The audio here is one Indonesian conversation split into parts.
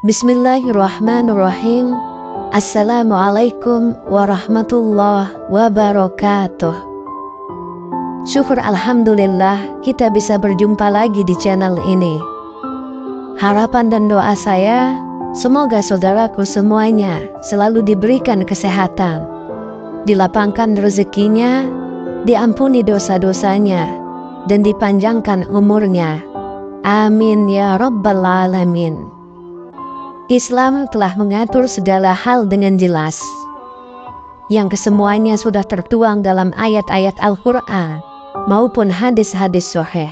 Bismillahirrahmanirrahim. Assalamualaikum warahmatullahi wabarakatuh. Syukur alhamdulillah kita bisa berjumpa lagi di channel ini. Harapan dan doa saya, semoga saudaraku semuanya selalu diberikan kesehatan, dilapangkan rezekinya, diampuni dosa-dosanya, dan dipanjangkan umurnya. Amin ya rabbal alamin. Islam telah mengatur segala hal dengan jelas, yang kesemuanya sudah tertuang dalam ayat-ayat Al-Quran maupun hadis-hadis sahih.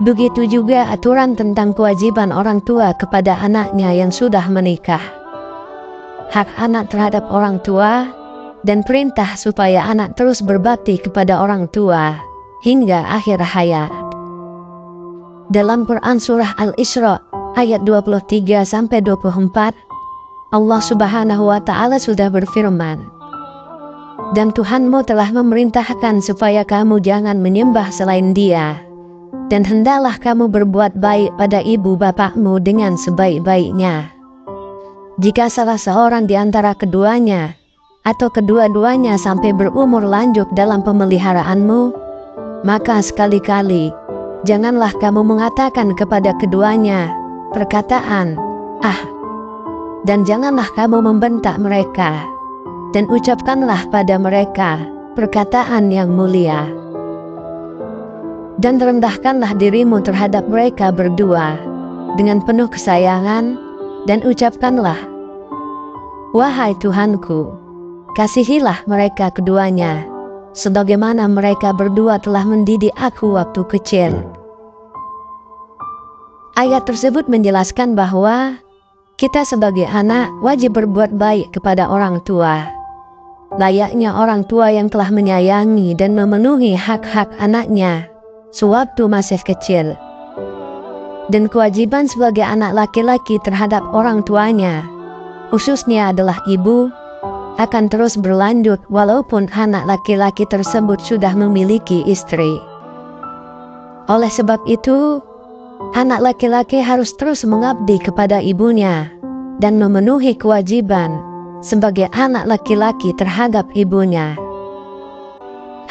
Begitu juga aturan tentang kewajiban orang tua kepada anaknya yang sudah menikah, hak anak terhadap orang tua, dan perintah supaya anak terus berbakti kepada orang tua hingga akhir hayat. Dalam Quran Surah Al-Isra ayat 23-24, Allah Subhanahu wa Ta'ala sudah berfirman, "Dan Tuhanmu telah memerintahkan supaya kamu jangan menyembah selain Dia, dan hendaklah kamu berbuat baik pada ibu bapakmu dengan sebaik-baiknya. Jika salah seorang di antara keduanya atau kedua-duanya sampai berumur lanjut dalam pemeliharaanmu, maka sekali-kali janganlah kamu mengatakan kepada keduanya perkataan "ah", dan janganlah kamu membentak mereka, dan ucapkanlah pada mereka perkataan yang mulia. Dan rendahkanlah dirimu terhadap mereka berdua dengan penuh kesayangan, dan ucapkanlah, "Wahai Tuhanku, kasihilah mereka keduanya, sebagaimana mereka berdua telah mendidik aku waktu kecil." Ayat tersebut menjelaskan bahwa kita sebagai anak wajib berbuat baik kepada orang tua, layaknya orang tua yang telah menyayangi dan memenuhi hak-hak anaknya sewaktu masih kecil. Dan kewajiban sebagai anak laki-laki terhadap orang tuanya, khususnya adalah ibu, akan terus berlanjut walaupun anak laki-laki tersebut sudah memiliki istri. Oleh sebab itu, anak laki-laki harus terus mengabdi kepada ibunya dan memenuhi kewajiban sebagai anak laki-laki terhadap ibunya.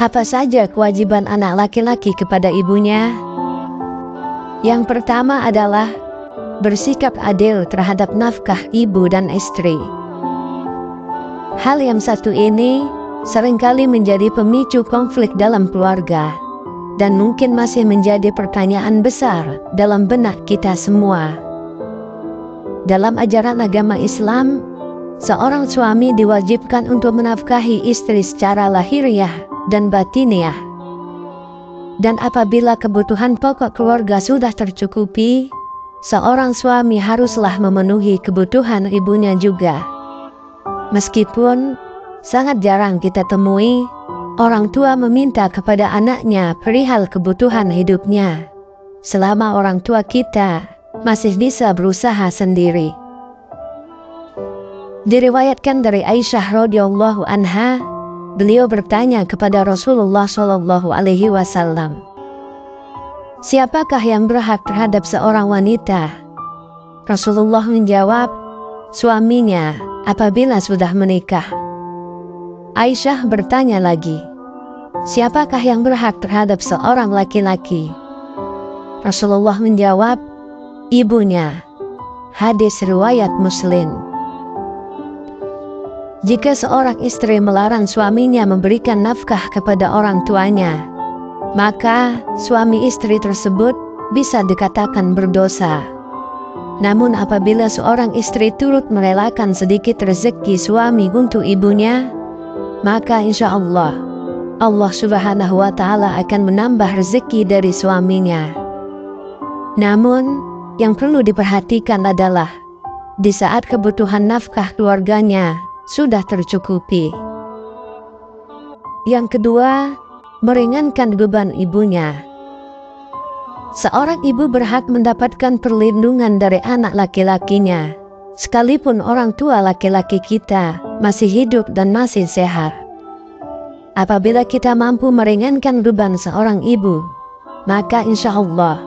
Apa saja kewajiban anak laki-laki kepada ibunya? Yang pertama adalah bersikap adil terhadap nafkah ibu dan istri. Hal yang satu ini seringkali menjadi pemicu konflik dalam keluarga, dan mungkin masih menjadi pertanyaan besar dalam benak kita semua. Dalam ajaran agama Islam, seorang suami diwajibkan untuk menafkahi istri secara lahiriah dan batiniah. Dan apabila kebutuhan pokok keluarga sudah tercukupi, seorang suami haruslah memenuhi kebutuhan ibunya juga. Meskipun sangat jarang kita temui orang tua meminta kepada anaknya perihal kebutuhan hidupnya, selama orang tua kita masih bisa berusaha sendiri. Diriwayatkan dari Aisyah radhiyallahu anha, beliau bertanya kepada Rasulullah Shallallahu Alaihi Wasallam, "Siapakah yang berhak terhadap seorang wanita?" Rasulullah menjawab, "Suaminya apabila sudah menikah." Aisyah bertanya lagi, "Siapakah yang berhak terhadap seorang laki-laki?" Rasulullah menjawab, "Ibunya." Hadis riwayat Muslim. Jika seorang istri melarang suaminya memberikan nafkah kepada orang tuanya, maka suami istri tersebut bisa dikatakan berdosa. Namun apabila seorang istri turut merelakan sedikit rezeki suami untuk ibunya, maka insya Allah Subhanahu wa Ta'ala akan menambah rezeki dari suaminya. Namun yang perlu diperhatikan adalah di saat kebutuhan nafkah keluarganya sudah tercukupi. Yang kedua, meringankan beban ibunya. Seorang ibu berhak mendapatkan perlindungan dari anak laki-lakinya, sekalipun orang tua laki-laki kita masih hidup dan masih sehat. Apabila kita mampu meringankan beban seorang ibu, maka insya Allah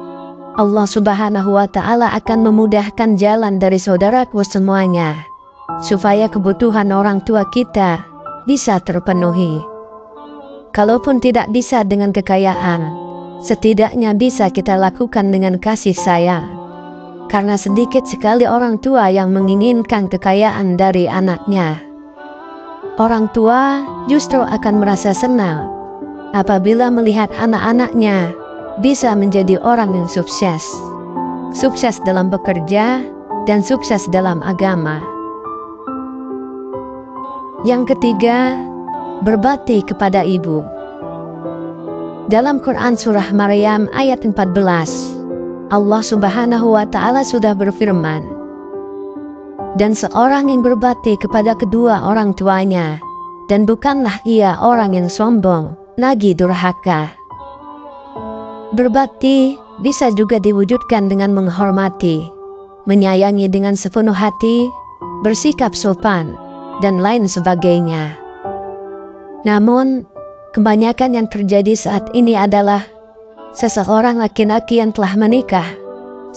Allah Subhanahu wa Ta'ala akan memudahkan jalan dari saudaraku semuanya, supaya kebutuhan orang tua kita bisa terpenuhi. Kalaupun tidak bisa dengan kekayaan, setidaknya bisa kita lakukan dengan kasih sayang. Karena sedikit sekali orang tua yang menginginkan kekayaan dari anaknya. Orang tua justru akan merasa senang apabila melihat anak-anaknya bisa menjadi orang yang sukses. Sukses dalam bekerja dan sukses dalam agama. Yang ketiga, berbakti kepada ibu. Dalam Quran Surah Maryam ayat 14, Allah Subhanahu wa Ta'ala sudah berfirman, "Dan seorang yang berbakti kepada kedua orang tuanya, dan bukanlah ia orang yang sombong, lagi durhaka." Berbakti bisa juga diwujudkan dengan menghormati, menyayangi dengan sepenuh hati, bersikap sopan, dan lain sebagainya. Namun, kebanyakan yang terjadi saat ini adalah seseorang laki-laki yang telah menikah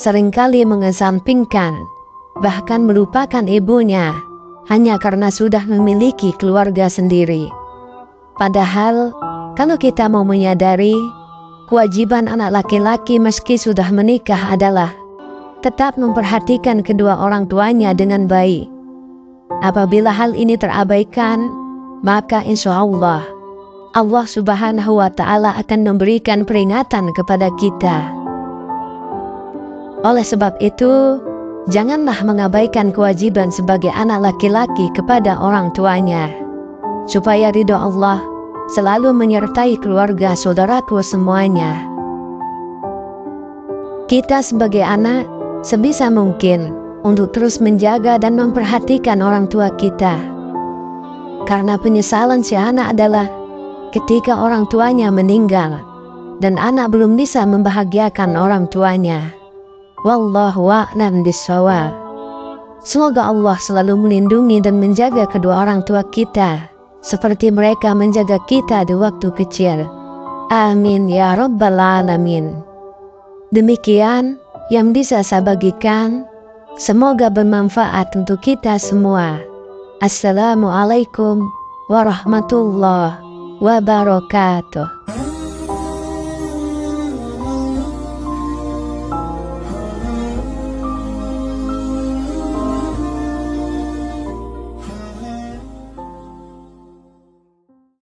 seringkali mengesampingkan, bahkan melupakan ibunya hanya karena sudah memiliki keluarga sendiri. Padahal, kalau kita mau menyadari, kewajiban anak laki-laki meski sudah menikah adalah tetap memperhatikan kedua orang tuanya dengan baik. Apabila hal ini terabaikan, maka insya Allah Subhanahu wa Ta'ala akan memberikan peringatan kepada kita. Oleh sebab itu, janganlah mengabaikan kewajiban sebagai anak laki-laki kepada orang tuanya, supaya ridho Allah selalu menyertai keluarga saudaraku semuanya. Kita sebagai anak sebisa mungkin untuk terus menjaga dan memperhatikan orang tua kita. Karena penyesalan si anak adalah ketika orang tuanya meninggal dan anak belum bisa membahagiakan orang tuanya. Wallahu a'lam bishawab. Semoga Allah selalu melindungi dan menjaga kedua orang tua kita seperti mereka menjaga kita di waktu kecil. Amin ya rabbal alamin. Demikian yang bisa saya bagikan. Semoga bermanfaat untuk kita semua. Assalamualaikum warahmatullahi wabarakatuh.